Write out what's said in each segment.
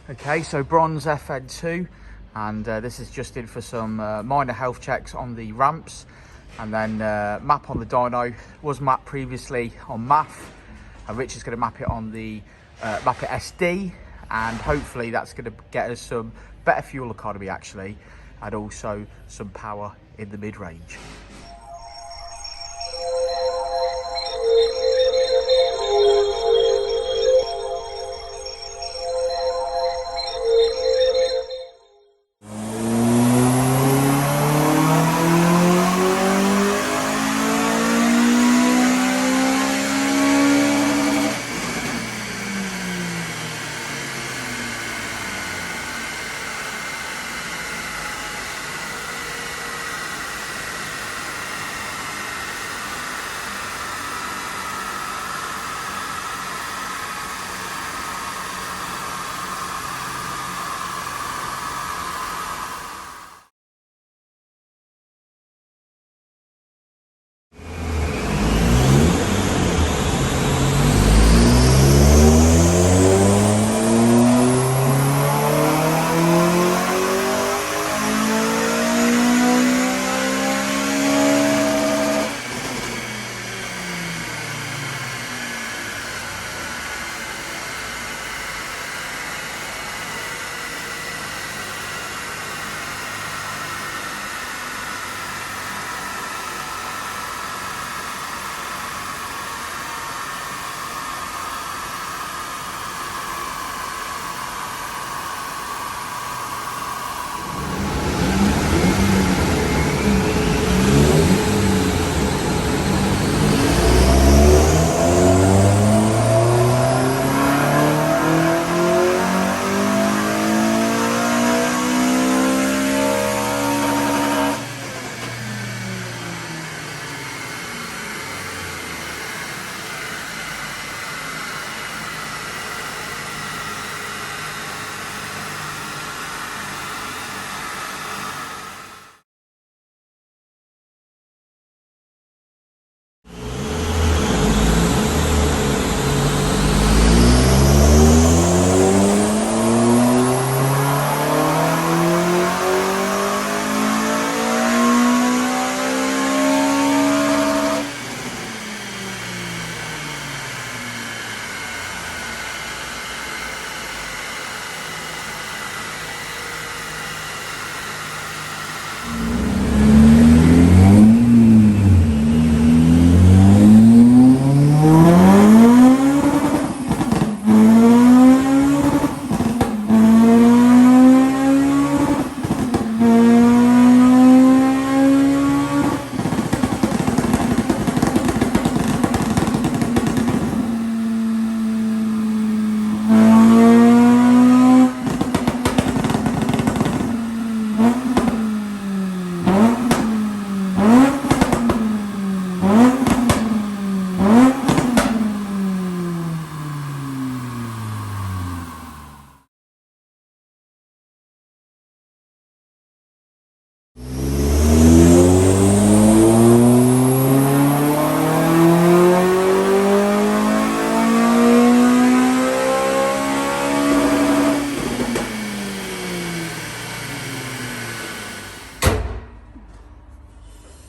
Okay, so bronze FN2, and this is just in for some minor health checks on the ramps, and then map on the dyno. Was mapped previously on MAF, and Rich is going to map it on the map it SD, and hopefully that's going to get us some better fuel economy actually, and also some power in the mid-range.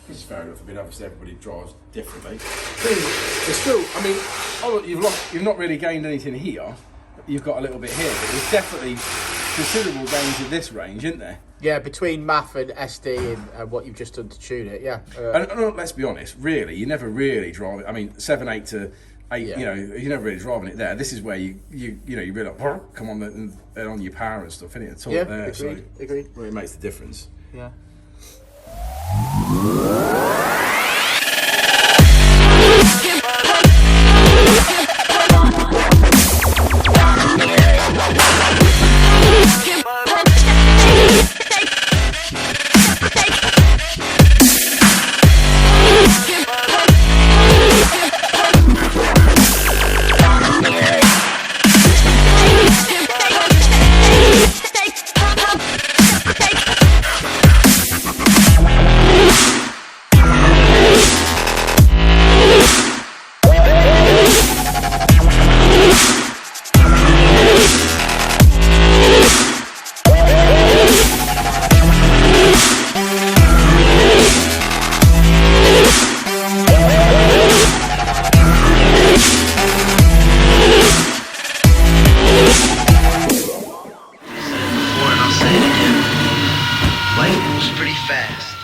It's fair enough. I mean, obviously everybody drives differently. It's still, I mean, you've not really gained anything here. You've got a little bit here, but there's definitely considerable gains in this range, isn't there? Yeah, between MAF and SD and what you've just done to tune it, yeah. And let's be honest, really, you never really drive it. I mean, 7.8 to 8, yeah. You know, you're never really driving it there. This is where you really come on and on your power and stuff, innit? It's all there, agreed. Well, it makes the difference. Yeah. decided to. Life moves pretty fast.